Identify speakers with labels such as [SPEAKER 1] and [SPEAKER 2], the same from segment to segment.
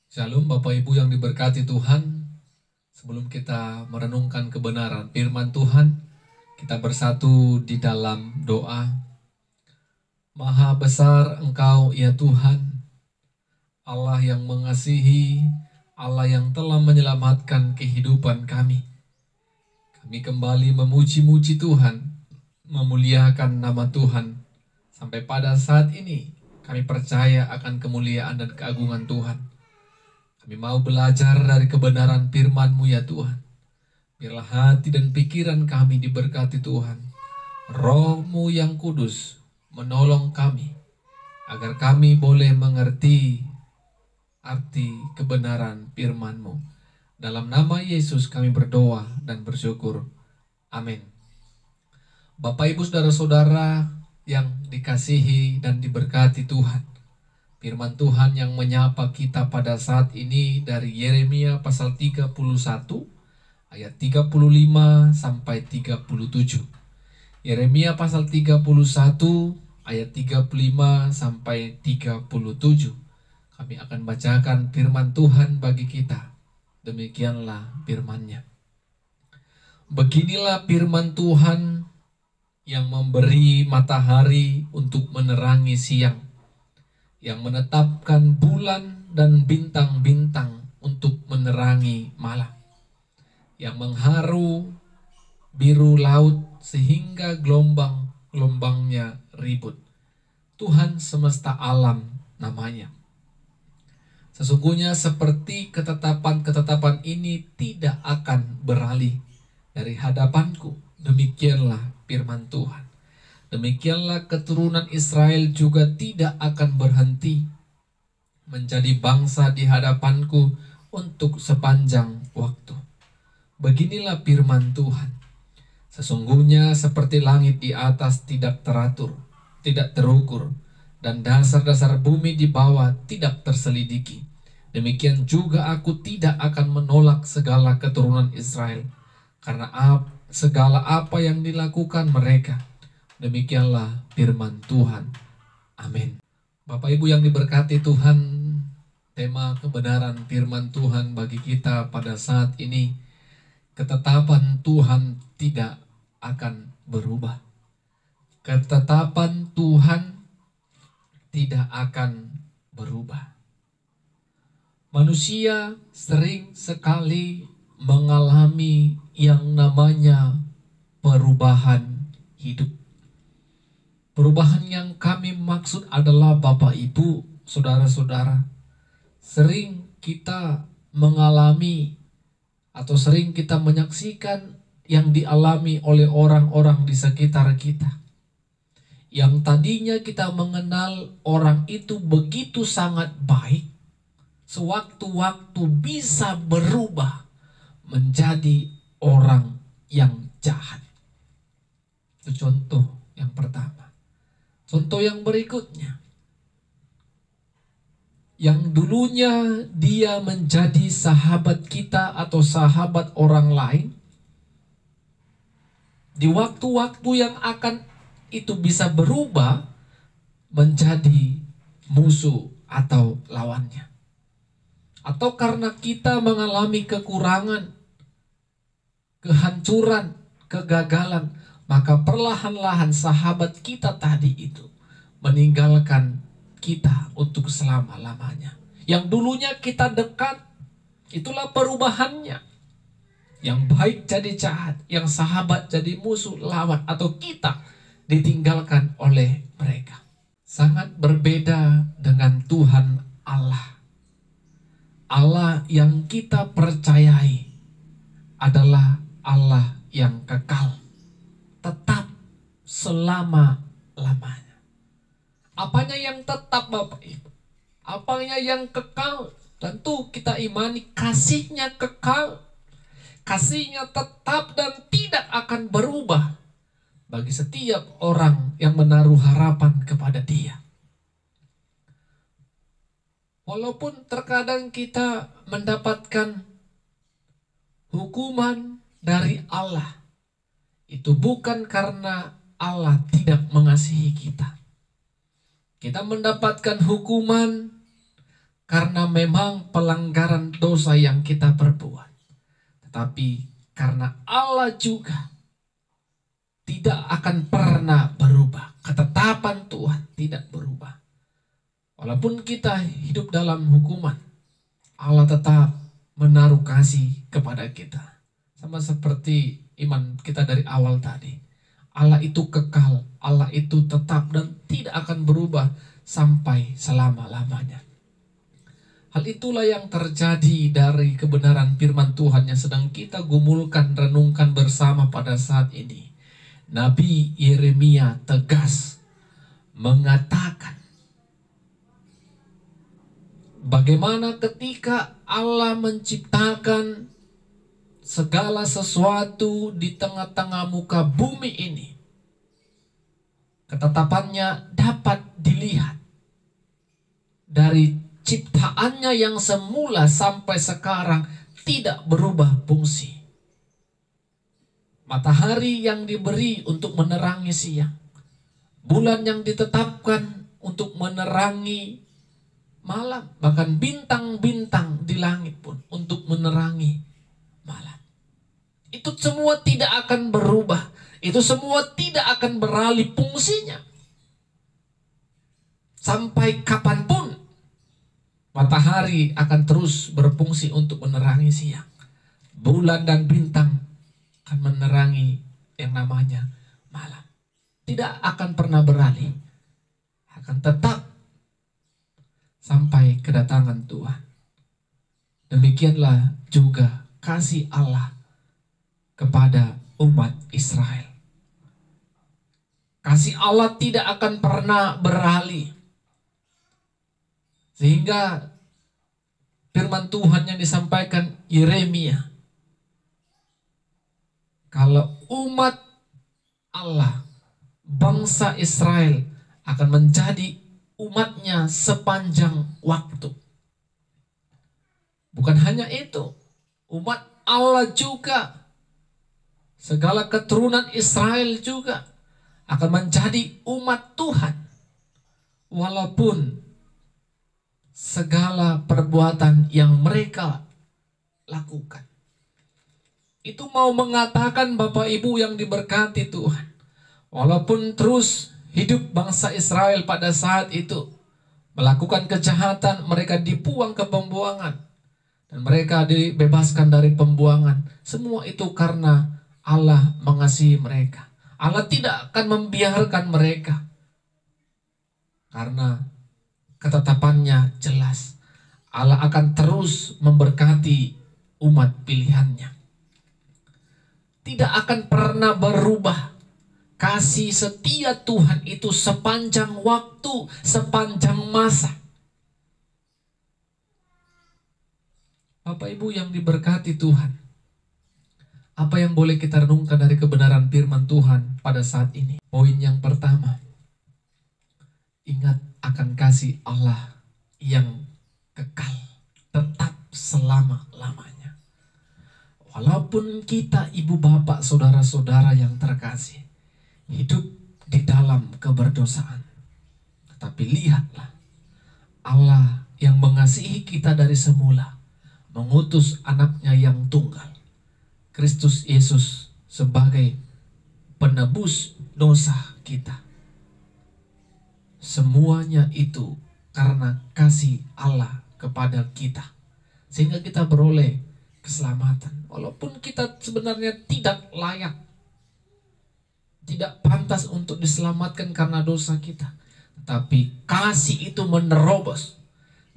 [SPEAKER 1] Shalom Bapak Ibu yang diberkati Tuhan. Sebelum kita merenungkan kebenaran firman Tuhan, kita bersatu di dalam doa. Maha besar Engkau ya Tuhan, Allah yang mengasihi, Allah yang telah menyelamatkan kehidupan kami. Kami kembali memuji-muji Tuhan, memuliakan nama Tuhan. Sampai pada saat ini kami percaya akan kemuliaan dan keagungan Tuhan. Kami mau belajar dari kebenaran firman-Mu ya Tuhan. Biarlah hati dan pikiran kami diberkati Tuhan. Roh-Mu yang kudus menolong kami, agar kami boleh mengerti arti kebenaran firman-Mu. Dalam nama Yesus kami berdoa dan bersyukur. Amin. Bapak Ibu saudara-saudara yang dikasihi dan diberkati Tuhan. Firman Tuhan yang menyapa kita pada saat ini dari Yeremia pasal 31 ayat 35 sampai 37. Yeremia pasal 31 ayat 35 sampai 37. Kami akan bacakan firman Tuhan bagi kita. Demikianlah firman-Nya. Beginilah firman Tuhan yang memberi matahari untuk menerangi siang, yang menetapkan bulan dan bintang-bintang untuk menerangi malam, yang mengharu biru laut sehingga gelombang-gelombangnya ribut. Tuhan semesta alam namanya. Sesungguhnya seperti ketetapan-ketetapan ini tidak akan beralih dari hadapanku, demikianlah firman Tuhan. Demikianlah keturunan Israel juga tidak akan berhenti menjadi bangsa di hadapanku untuk sepanjang waktu. Beginilah firman Tuhan. Sesungguhnya seperti langit di atas tidak teratur, tidak terukur, dan dasar-dasar bumi di bawah tidak terselidiki, demikian juga aku tidak akan menolak segala keturunan Israel, karena segala apa yang dilakukan mereka. Demikianlah firman Tuhan. Amin. Bapak Ibu yang diberkati Tuhan, tema kebenaran firman Tuhan bagi kita pada saat ini, ketetapan Tuhan tidak akan berubah. Ketetapan Tuhan tidak akan berubah. Manusia sering sekali mengalami yang namanya perubahan hidup. Perubahan yang kami maksud adalah Bapak Ibu, saudara-saudara, sering kita mengalami atau sering kita menyaksikan yang dialami oleh orang-orang di sekitar kita. Yang tadinya kita mengenal orang itu begitu sangat baik, sewaktu-waktu bisa berubah menjadi orang yang jahat. Itu contoh yang pertama. Contoh yang berikutnya, yang dulunya dia menjadi sahabat kita atau sahabat orang lain, di waktu-waktu yang akan itu bisa berubah menjadi musuh atau lawannya. Atau karena kita mengalami kekurangan, kehancuran, kegagalan, maka perlahan-lahan sahabat kita tadi itu meninggalkan kita untuk selama-lamanya. Yang dulunya kita dekat, itulah perubahannya. Yang baik jadi jahat, yang sahabat jadi musuh, lawan, atau kita ditinggalkan oleh mereka. Sangat berbeda dengan Tuhan Allah. Allah yang kita percayai adalah Allah yang kekal, tetap selama-lamanya. Apanya yang tetap Bapak Ibu? Apanya yang kekal? Tentu kita imani kasih-Nya kekal. Kasih-Nya tetap dan tidak akan berubah bagi setiap orang yang menaruh harapan kepada Dia. Walaupun terkadang kita mendapatkan hukuman dari Allah, itu bukan karena Allah tidak mengasihi kita. Kita mendapatkan hukuman karena memang pelanggaran dosa yang kita perbuat, tetapi karena Allah juga tidak akan pernah berubah. Ketetapan Tuhan tidak berubah. Walaupun kita hidup dalam hukuman, Allah tetap menaruh kasih kepada kita. Sama seperti iman kita dari awal tadi. Allah itu kekal, Allah itu tetap dan tidak akan berubah sampai selama-lamanya. Hal itulah yang terjadi dari kebenaran firman Tuhan yang sedang kita gumulkan, renungkan bersama pada saat ini. Nabi Yeremia tegas mengatakan bagaimana ketika Allah menciptakan segala sesuatu di tengah-tengah muka bumi ini, ketetapannya dapat dilihat dari ciptaannya yang semula sampai sekarang tidak berubah fungsi. Matahari yang diberi untuk menerangi siang, bulan yang ditetapkan untuk menerangi malam, bahkan bintang-bintang di langit pun untuk menerangi malam. Itu semua tidak akan berubah, itu semua tidak akan beralih fungsinya. Sampai kapanpun matahari akan terus berfungsi untuk menerangi siang, bulan dan bintang akan menerangi yang namanya malam. Tidak akan pernah beralih, akan tetap sampai kedatangan Tuhan. Demikianlah juga kasih Allah kepada umat Israel. Kasih Allah tidak akan pernah beralih. Sehingga firman Tuhan yang disampaikan Yeremia, kalau umat Allah, bangsa Israel akan menjadi umatnya sepanjang waktu. Bukan hanya itu, umat Allah juga, segala keturunan Israel juga akan menjadi umat Tuhan. Walaupun segala perbuatan yang mereka lakukan. Itu mau mengatakan Bapak Ibu yang diberkati Tuhan, walaupun terus hidup bangsa Israel pada saat itu melakukan kejahatan, mereka dibuang ke pembuangan dan mereka dibebaskan dari pembuangan. Semua itu karena Allah mengasihi mereka. Allah tidak akan membiarkan mereka karena ketetapannya jelas. Allah akan terus memberkati umat pilihannya. Tidak akan pernah berubah. Kasih setia Tuhan itu sepanjang waktu, sepanjang masa. Bapak Ibu yang diberkati Tuhan, apa yang boleh kita renungkan dari kebenaran firman Tuhan pada saat ini? Poin yang pertama, ingat akan kasih Allah yang kekal, tetap selama-lamanya. Walaupun kita ibu bapak saudara-saudara yang terkasih hidup di dalam keberdosaan, tetapi lihatlah Allah yang mengasihi kita dari semula mengutus anaknya yang tunggal, Kristus Yesus, sebagai penebus dosa kita. Semuanya itu karena kasih Allah kepada kita, sehingga kita beroleh keselamatan. Walaupun kita sebenarnya tidak layak, tidak pantas untuk diselamatkan karena dosa kita, tetapi kasih itu menerobos,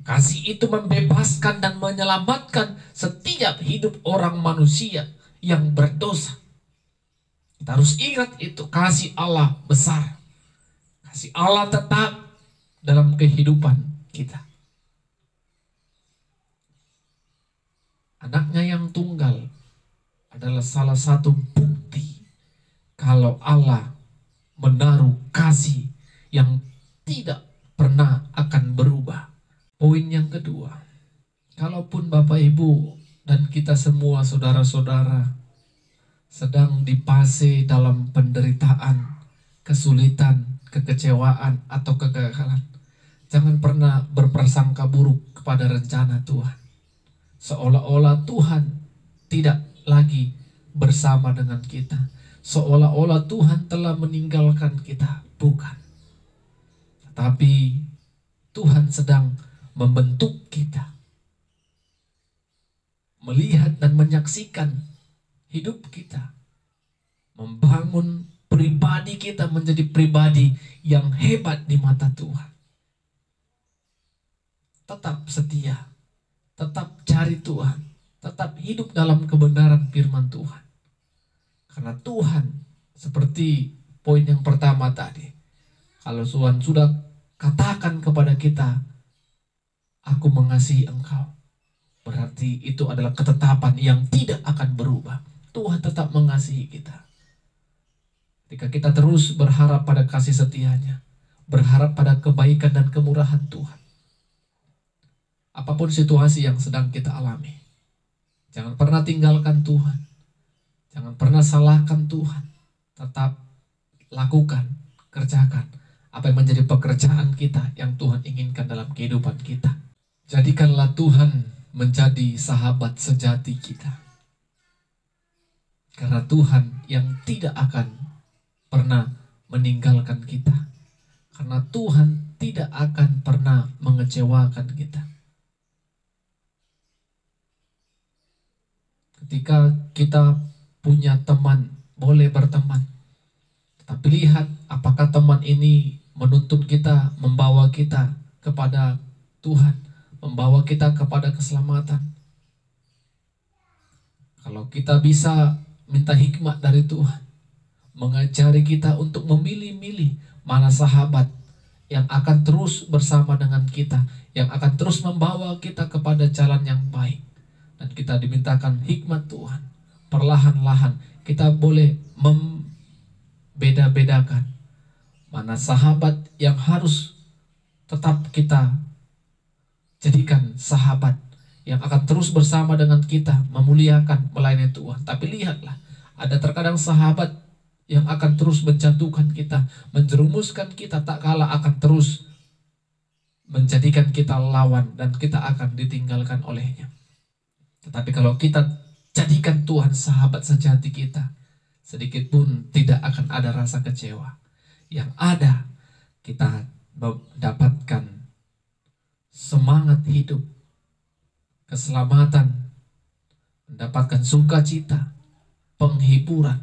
[SPEAKER 1] kasih itu membebaskan dan menyelamatkan setiap hidup orang manusia yang berdosa. Kita harus ingat itu, kasih Allah besar, kasih Allah tetap dalam kehidupan kita. Anaknya yang tunggal adalah salah satu bukti kalau Allah menaruh kasih yang tidak pernah akan berubah. Poin yang kedua, kalaupun Bapak Ibu dan kita semua saudara-saudara sedang dipase dalam penderitaan, kesulitan, kekecewaan atau kegagalan, Jangan pernah berprasangka buruk kepada rencana Tuhan. Seolah-olah Tuhan tidak lagi bersama dengan kita. Seolah-olah Tuhan telah meninggalkan kita. Bukan. Tetapi Tuhan sedang membentuk kita. Melihat dan menyaksikan hidup kita. Membangun pribadi kita menjadi pribadi yang hebat di mata Tuhan. Tetap setia, tetap cari Tuhan, tetap hidup dalam kebenaran firman Tuhan. Karena Tuhan, seperti poin yang pertama tadi, kalau Tuhan sudah katakan kepada kita, aku mengasihi engkau, berarti itu adalah ketetapan yang tidak akan berubah. Tuhan tetap mengasihi kita. Ketika kita terus berharap pada kasih setianya, berharap pada kebaikan dan kemurahan Tuhan. Apapun situasi yang sedang kita alami, jangan pernah tinggalkan Tuhan. Jangan pernah salahkan Tuhan. Tetap lakukan, kerjakan apa yang menjadi pekerjaan kita yang Tuhan inginkan dalam kehidupan kita. Jadikanlah Tuhan menjadi sahabat sejati kita. Karena Tuhan yang tidak akan pernah meninggalkan kita. Karena Tuhan tidak akan pernah mengecewakan kita. Ketika kita punya teman, boleh berteman. Tapi lihat apakah teman ini menuntun kita, membawa kita kepada Tuhan, membawa kita kepada keselamatan. Kalau kita bisa minta hikmat dari Tuhan, mengajari kita untuk memilih-milih mana sahabat yang akan terus bersama dengan kita, yang akan terus membawa kita kepada jalan yang baik. Dan kita dimintakan hikmat Tuhan. Perlahan-lahan kita boleh membeda-bedakan mana sahabat yang harus tetap kita jadikan sahabat yang akan terus bersama dengan kita, memuliakan, melayani Tuhan. Tapi lihatlah, ada terkadang sahabat yang akan terus menjatuhkan kita, menjerumuskan kita, tak kalah akan terus menjadikan kita lawan dan kita akan ditinggalkan olehnya. Tetapi kalau kita jadikan Tuhan sahabat sejati kita, sedikit pun tidak akan ada rasa kecewa. Yang ada, kita mendapatkan semangat hidup, keselamatan, mendapatkan sukacita, penghiburan,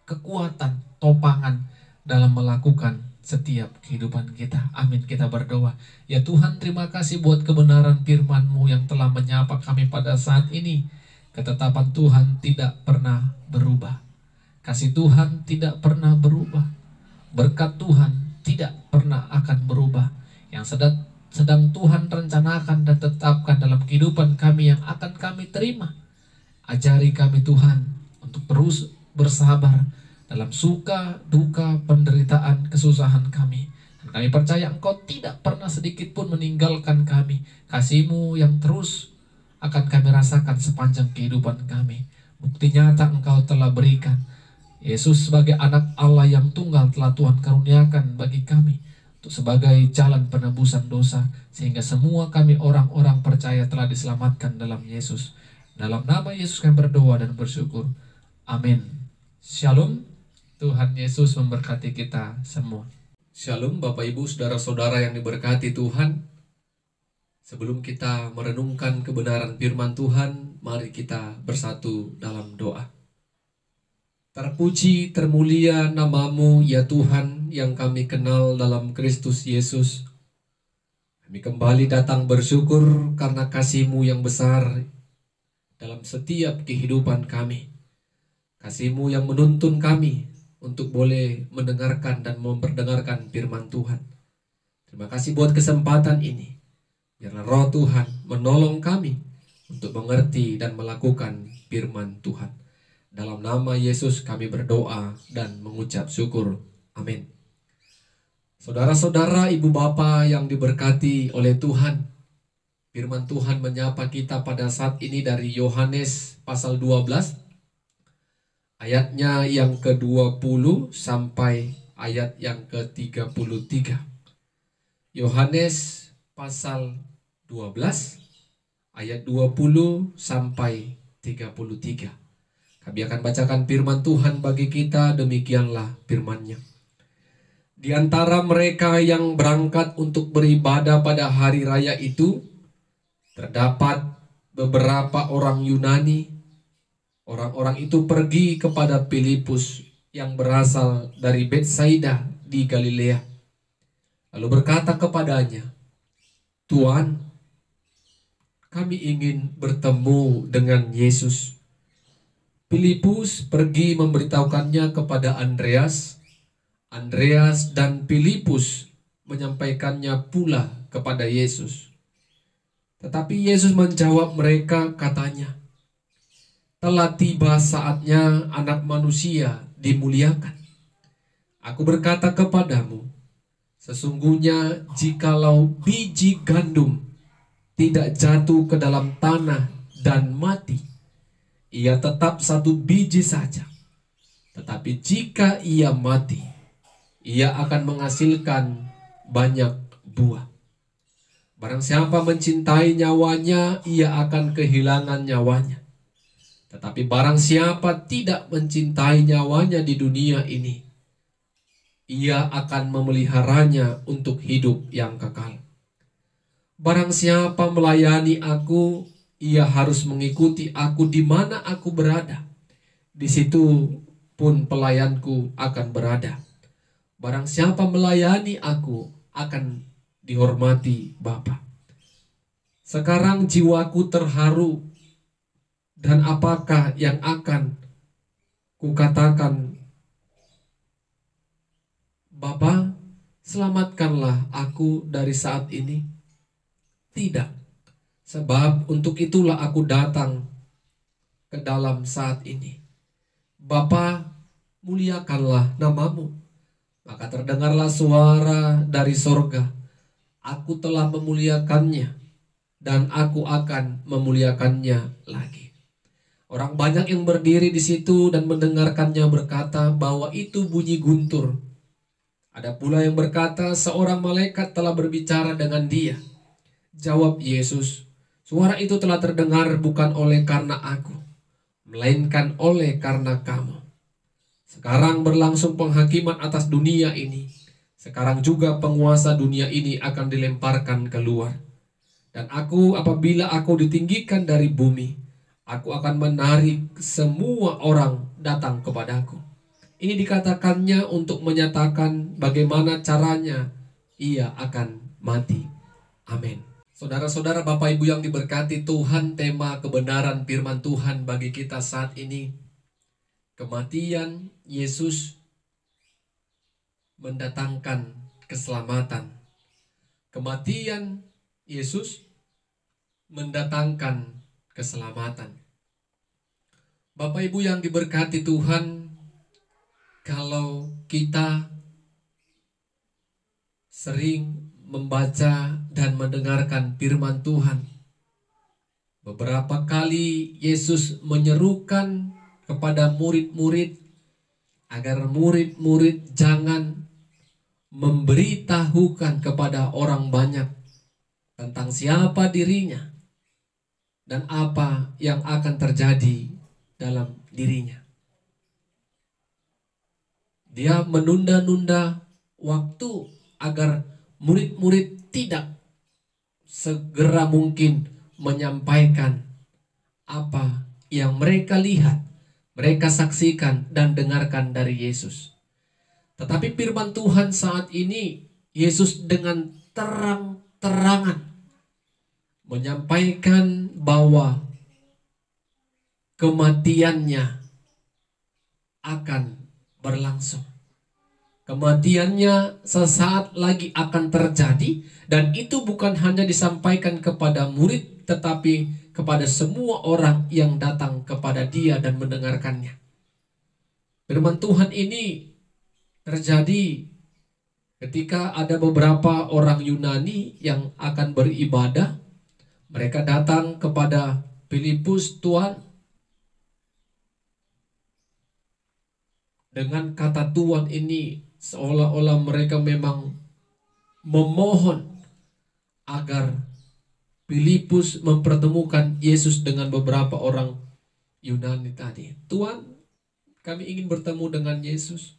[SPEAKER 1] kekuatan, topangan dalam melakukan setiap kehidupan kita. Amin, kita berdoa. Ya Tuhan, terima kasih buat kebenaran firman-Mu yang telah menyapa kami pada saat ini. Ketetapan Tuhan tidak pernah berubah. Kasih Tuhan tidak pernah berubah. Berkat Tuhan tidak pernah akan berubah. Yang sedang Tuhan rencanakan dan tetapkan dalam kehidupan kami yang akan kami terima. Ajari kami Tuhan untuk terus bersabar dalam suka, duka, penderitaan, kesusahan kami. Dan kami percaya Engkau tidak pernah sedikit pun meninggalkan kami. Kasih-Mu yang terus akan kami rasakan sepanjang kehidupan kami. Bukti nyata Engkau telah berikan. Yesus sebagai anak Allah yang tunggal telah Tuhan karuniakan bagi kami. Untuk sebagai jalan penebusan dosa. Sehingga semua kami orang-orang percaya telah diselamatkan dalam Yesus. Dalam nama Yesus kami berdoa dan bersyukur. Amin. Shalom. Tuhan Yesus memberkati kita semua. Shalom Bapak Ibu Saudara-saudara yang diberkati Tuhan. Sebelum kita merenungkan kebenaran firman Tuhan, mari kita bersatu dalam doa. Terpuji termulia nama-Mu ya Tuhan yang kami kenal dalam Kristus Yesus. Kami kembali datang bersyukur karena kasih-Mu yang besar dalam setiap kehidupan kami. Kasih-Mu yang menuntun kami untuk boleh mendengarkan dan memperdengarkan firman Tuhan. Terima kasih buat kesempatan ini. Biarlah roh Tuhan menolong kami untuk mengerti dan melakukan firman Tuhan. Dalam nama Yesus kami berdoa dan mengucap syukur. Amin. Saudara-saudara, ibu bapa yang diberkati oleh Tuhan, firman Tuhan menyapa kita pada saat ini dari Yohanes pasal 12. Ayatnya yang ke-20 sampai ayat yang ke-33. Yohanes pasal 12 ayat 20 sampai 33. Kami akan bacakan firman Tuhan bagi kita, demikianlah firman-Nya. Di antara mereka yang berangkat untuk beribadah pada hari raya itu, terdapat beberapa orang Yunani. Orang-orang itu pergi kepada Filipus yang berasal dari Betsaida di Galilea. Lalu berkata kepadanya, "Tuan, kami ingin bertemu dengan Yesus." Filipus pergi memberitahukannya kepada Andreas. Andreas dan Filipus menyampaikannya pula kepada Yesus. Tetapi Yesus menjawab mereka, katanya, "Telah tiba saatnya Anak Manusia dimuliakan. Aku berkata kepadamu, sesungguhnya jikalau biji gandum tidak jatuh ke dalam tanah dan mati, ia tetap satu biji saja. Tetapi jika ia mati, ia akan menghasilkan banyak buah. Barang siapa mencintai nyawanya, ia akan kehilangan nyawanya. Tetapi barang siapa tidak mencintai nyawanya di dunia ini, ia akan memeliharanya untuk hidup yang kekal. Barang siapa melayani aku, ia harus mengikuti aku di mana aku berada. Di situ pun pelayanku akan berada. Barang siapa melayani aku akan dihormati Bapa." Sekarang jiwaku terharu, dan apakah yang akan kukatakan? "Bapa, selamatkanlah aku dari saat ini." Tidak, sebab untuk itulah aku datang ke dalam saat ini. "Bapa, muliakanlah namamu." Maka terdengarlah suara dari sorga, "Aku telah memuliakannya, dan aku akan memuliakannya lagi." Orang banyak yang berdiri di situ dan mendengarkannya berkata bahwa itu bunyi guntur. Ada pula yang berkata, "Seorang malaikat telah berbicara dengan dia." Jawab Yesus, "Suara itu telah terdengar bukan oleh karena aku, melainkan oleh karena kamu. Sekarang berlangsung penghakiman atas dunia ini. Sekarang juga penguasa dunia ini akan dilemparkan keluar. Dan aku, apabila aku ditinggikan dari bumi, aku akan menarik semua orang datang kepadaku." Ini dikatakannya untuk menyatakan bagaimana caranya ia akan mati. Amin. Saudara-saudara, Bapak Ibu yang diberkati Tuhan, tema kebenaran firman Tuhan bagi kita saat ini, kematian Yesus mendatangkan keselamatan. Kematian Yesus mendatangkan keselamatan. Bapak Ibu yang diberkati Tuhan, kalau kita sering membaca dan mendengarkan firman Tuhan, beberapa kali Yesus menyerukan kepada murid-murid agar murid-murid jangan memberitahukan kepada orang banyak tentang siapa dirinya dan apa yang akan terjadi dalam dirinya. Dia menunda-nunda waktu agar murid-murid tidak segera mungkin menyampaikan apa yang mereka lihat, mereka saksikan dan dengarkan dari Yesus. Tetapi firman Tuhan saat ini, Yesus dengan terang-terangan menyampaikan bahwa kematiannya akan berlangsung. Kematiannya sesaat lagi akan terjadi, dan itu bukan hanya disampaikan kepada murid, tetapi kepada semua orang yang datang kepada dia dan mendengarkannya. Firman Tuhan ini terjadi ketika ada beberapa orang Yunani yang akan beribadah. Mereka datang kepada Filipus, "Tuan," dengan kata Tuan ini seolah-olah mereka memang memohon agar Filipus mempertemukan Yesus dengan beberapa orang Yunani tadi. Tuhan, kami ingin bertemu dengan Yesus.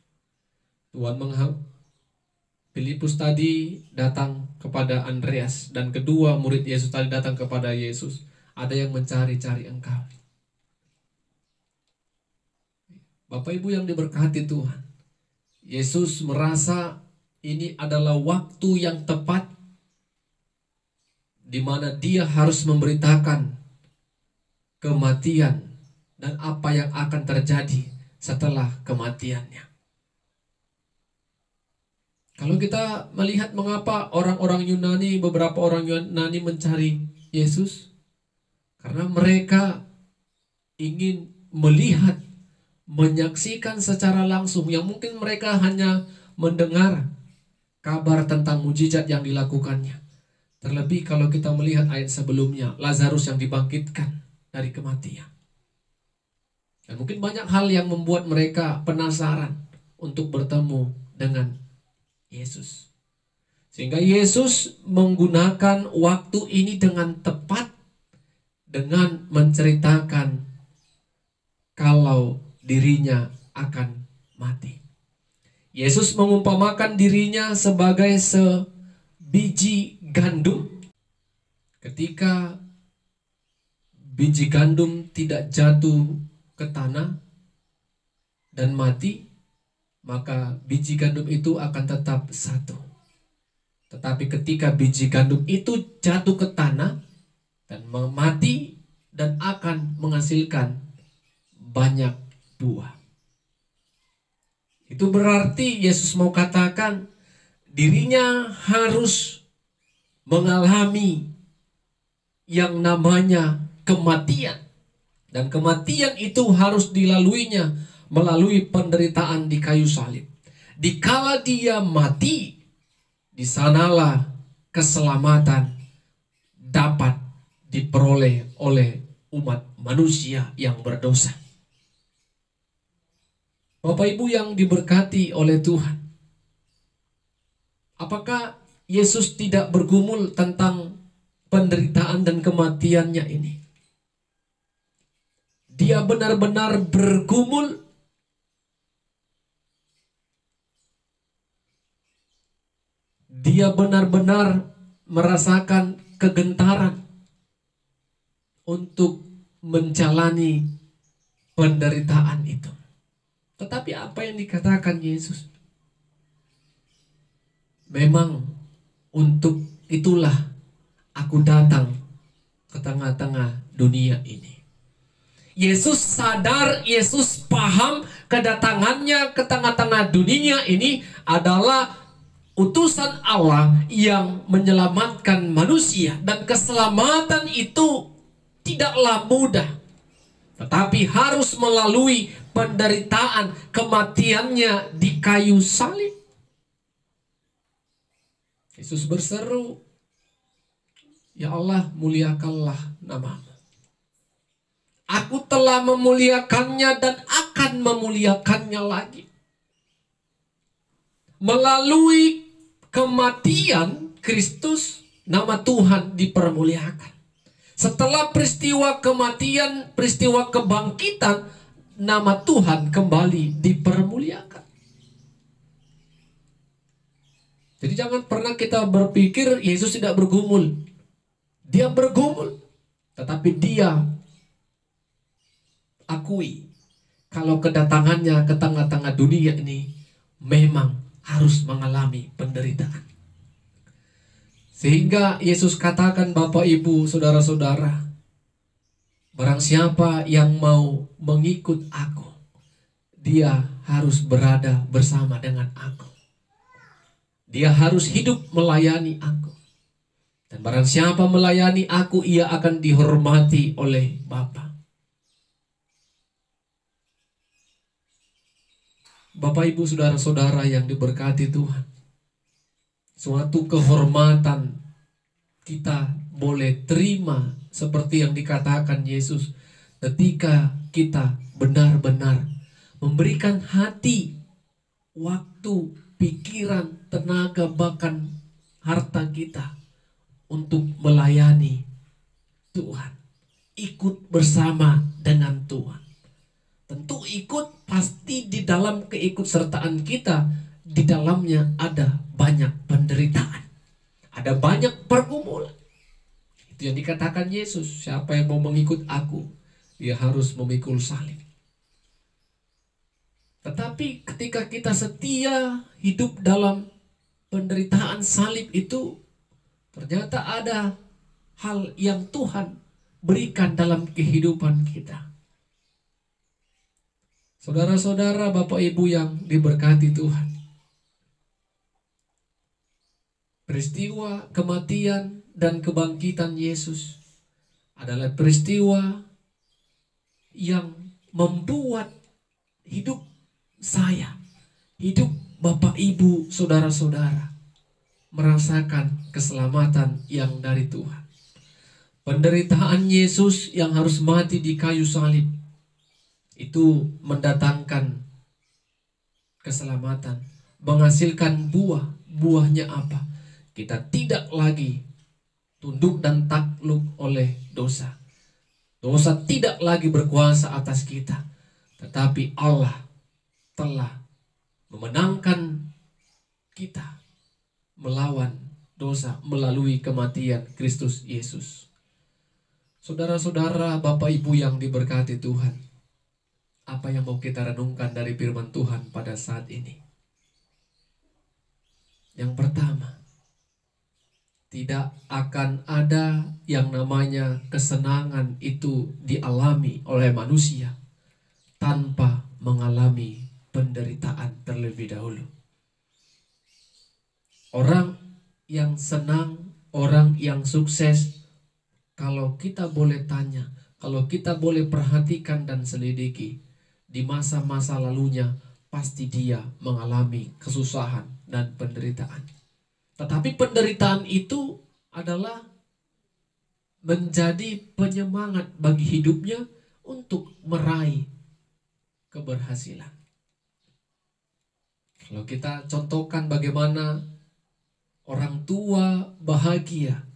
[SPEAKER 1] Tuhan Filipus tadi datang kepada Andreas, dan kedua murid Yesus tadi datang kepada Yesus. Ada yang mencari-cari Engkau. Bapak Ibu yang diberkati Tuhan, Yesus merasa ini adalah waktu yang tepat di mana dia harus memberitakan kematian dan apa yang akan terjadi setelah kematiannya. Kalau kita melihat mengapa orang-orang Yunani, beberapa orang Yunani mencari Yesus, karena mereka ingin melihat, menyaksikan secara langsung, yang mungkin mereka hanya mendengar kabar tentang mujizat yang dilakukannya. Terlebih kalau kita melihat ayat sebelumnya, Lazarus yang dibangkitkan dari kematian. Dan mungkin banyak hal yang membuat mereka penasaran untuk bertemu dengan Yesus. Sehingga Yesus menggunakan waktu ini dengan tepat dengan menceritakan kalau dirinya akan mati. Yesus mengumpamakan dirinya sebagai sebiji gandum. Ketika biji gandum tidak jatuh ke tanah dan mati, maka biji gandum itu akan tetap satu. Tetapi ketika biji gandum itu jatuh ke tanah dan mati, dan akan menghasilkan banyak buah. Itu berarti Yesus mau katakan dirinya harus mengalami yang namanya kematian. Dan kematian itu harus dilaluinya melalui penderitaan di kayu salib. Dikala dia mati, di sanalah keselamatan dapat diperoleh oleh umat manusia yang berdosa. Bapak Ibu yang diberkati oleh Tuhan, apakah Yesus tidak bergumul tentang penderitaan dan kematiannya ini? Dia benar-benar bergumul. Dia benar-benar merasakan kegentaran untuk menjalani penderitaan itu. Tetapi apa yang dikatakan Yesus? Memang untuk itulah aku datang ke tengah-tengah dunia ini. Yesus sadar, Yesus paham kedatangannya ke tengah-tengah dunia ini adalah utusan Allah yang menyelamatkan manusia. Dan keselamatan itu tidaklah mudah, tetapi harus melalui penderitaan kematiannya di kayu salib. Yesus berseru, "Ya Allah, muliakanlah nama-Mu. Aku telah memuliakannya dan akan memuliakannya lagi." Melalui kematian Kristus, nama Tuhan dipermuliakan. Setelah peristiwa kematian, peristiwa kebangkitan, nama Tuhan kembali dipermuliakan. Jadi jangan pernah kita berpikir Yesus tidak bergumul. Dia bergumul, tetapi dia akui kalau kedatangannya ke tengah-tengah dunia ini memang harus mengalami penderitaan. Sehingga Yesus katakan, Bapak, Ibu, Saudara-saudara, barang siapa yang mau mengikut aku, dia harus berada bersama dengan aku. Dia harus hidup melayani aku. Dan barang siapa melayani aku, ia akan dihormati oleh Bapa. Bapak, Ibu, Saudara-saudara yang diberkati Tuhan, suatu kehormatan kita boleh terima seperti yang dikatakan Yesus ketika kita benar-benar memberikan hati, waktu, pikiran, tenaga, bahkan harta kita
[SPEAKER 2] untuk melayani Tuhan, ikut bersama dengan Tuhan. Tentu ikut pasti di dalam keikutsertaan kita, di dalamnya ada banyak penderitaan, ada banyak pergumulan. Itu yang dikatakan Yesus, siapa yang mau mengikut aku, dia harus memikul salib. Tetapi ketika kita setia hidup dalam penderitaan salib itu, ternyata ada hal yang Tuhan berikan dalam kehidupan kita. Saudara-saudara, Bapak Ibu yang diberkati Tuhan, peristiwa kematian dan kebangkitan Yesus adalah peristiwa yang membuat hidup saya, hidup Bapak Ibu, saudara-saudara, merasakan keselamatan yang dari Tuhan. Penderitaan Yesus yang harus mati di kayu salib itu mendatangkan keselamatan, menghasilkan buah. Buahnya apa? Kita tidak lagi tunduk dan takluk oleh dosa. Dosa tidak lagi berkuasa atas kita, tetapi Allah telah memenangkan kita melawan dosa melalui kematian Kristus Yesus. Saudara-saudara, Bapak Ibu yang diberkati Tuhan, apa yang mau kita renungkan dari firman Tuhan pada saat ini? Yang pertama, tidak akan ada yang namanya kesenangan itu dialami oleh manusia tanpa mengalami penderitaan terlebih dahulu. Orang yang senang, orang yang sukses, kalau kita boleh tanya, kalau kita boleh perhatikan dan selidiki, di masa-masa lalunya pasti dia mengalami kesusahan dan penderitaan. Tetapi penderitaan itu adalah menjadi penyemangat bagi hidupnya untuk meraih keberhasilan. Kalau kita contohkan bagaimana orang tua bahagia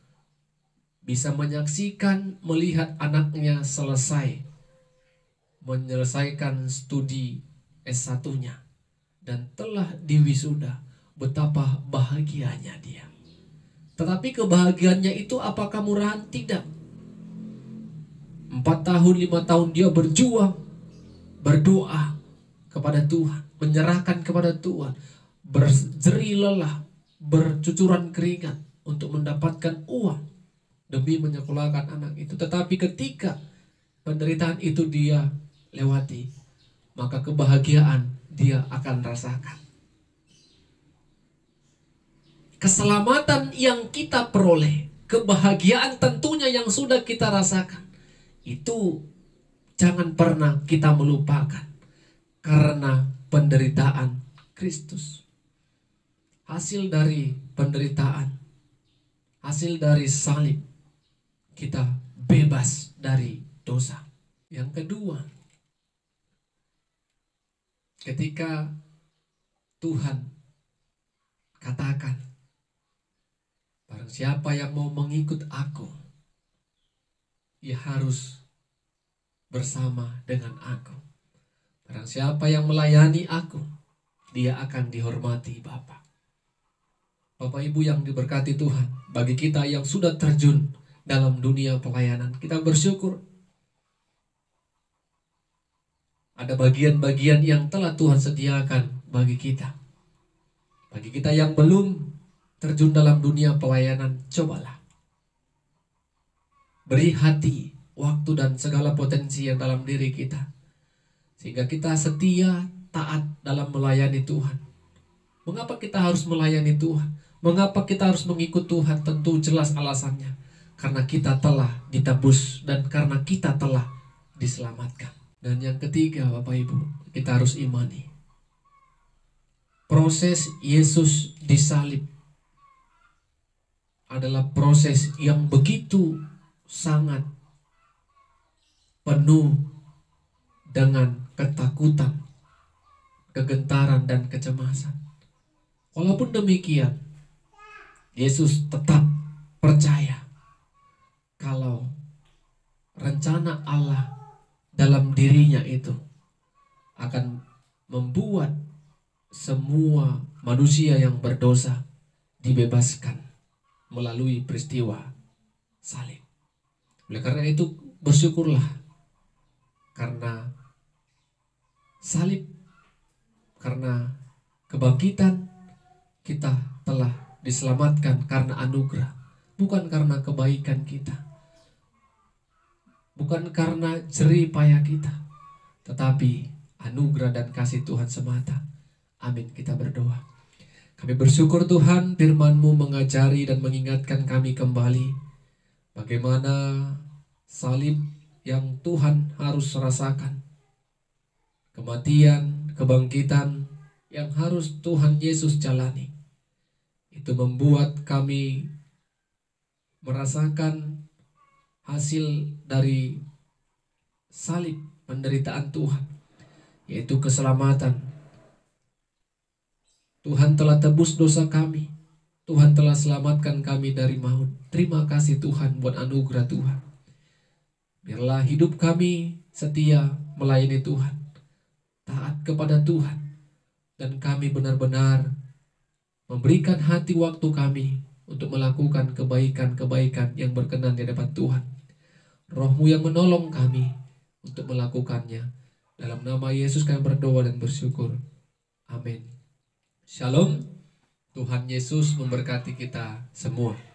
[SPEAKER 2] bisa menyaksikan melihat anaknya selesai menyelesaikan studi S1-nya dan telah diwisuda, betapa bahagianya dia. Tetapi kebahagiaannya itu apakah murahan? Tidak. 4 tahun, 5 tahun dia berjuang, berdoa kepada Tuhan, menyerahkan kepada Tuhan, berjerih lelah, bercucuran keringat untuk mendapatkan uang demi menyekolahkan anak itu. Tetapi ketika penderitaan itu dia lewati, maka kebahagiaan dia akan rasakan. Keselamatan yang kita peroleh, kebahagiaan tentunya yang sudah kita rasakan, itu jangan pernah kita melupakan karena penderitaan Kristus. Hasil dari penderitaan, hasil dari salib, kita bebas dari dosa. Yang kedua, ketika Tuhan katakan, barang siapa yang mau mengikut aku, ia harus bersama dengan aku. Barang siapa yang melayani aku, dia akan dihormati Bapa. Bapak Ibu yang diberkati Tuhan, bagi kita yang sudah terjun dalam dunia pelayanan, kita bersyukur ada bagian-bagian yang telah Tuhan sediakan bagi kita. Bagi kita yang belum terjun dalam dunia pelayanan, cobalah beri hati, waktu dan segala potensi yang dalam diri kita, sehingga kita setia, taat dalam melayani Tuhan. Mengapa kita harus melayani Tuhan? Mengapa kita harus mengikut Tuhan? Tentu jelas alasannya. Karena kita telah ditebus dan karena kita telah diselamatkan. Dan yang ketiga, Bapak Ibu, kita harus imani proses Yesus disalib adalah proses yang begitu sangat penuh dengan ketakutan, kegentaran, dan kecemasan. Walaupun demikian, Yesus tetap percaya kalau rencana Allah dalam dirinya itu akan membuat semua manusia yang berdosa dibebaskan melalui peristiwa salib. Oleh karena itu bersyukurlah karena salib, karena kebangkitan kita telah diselamatkan karena anugerah, bukan karena kebaikan kita, bukan karena jerih payah kita, tetapi anugerah dan kasih Tuhan semata. Amin, kita berdoa. Kami bersyukur Tuhan, firman-Mu mengajari dan mengingatkan kami kembali bagaimana salib yang Tuhan harus rasakan, kematian, kebangkitan yang harus Tuhan Yesus jalani. Itu membuat kami merasakan hasil dari salib penderitaan Tuhan, yaitu keselamatan. Tuhan telah tebus dosa kami. Tuhan telah selamatkan kami dari maut. Terima kasih Tuhan buat anugerah Tuhan. Biarlah hidup kami setia melayani Tuhan, taat kepada Tuhan, dan kami benar-benar memberikan hati waktu kami untuk melakukan kebaikan-kebaikan yang berkenan di hadapan Tuhan. Roh-Mu yang menolong kami untuk melakukannya. Dalam nama Yesus kami berdoa dan bersyukur. Amin. Shalom. Tuhan Yesus memberkati kita semua.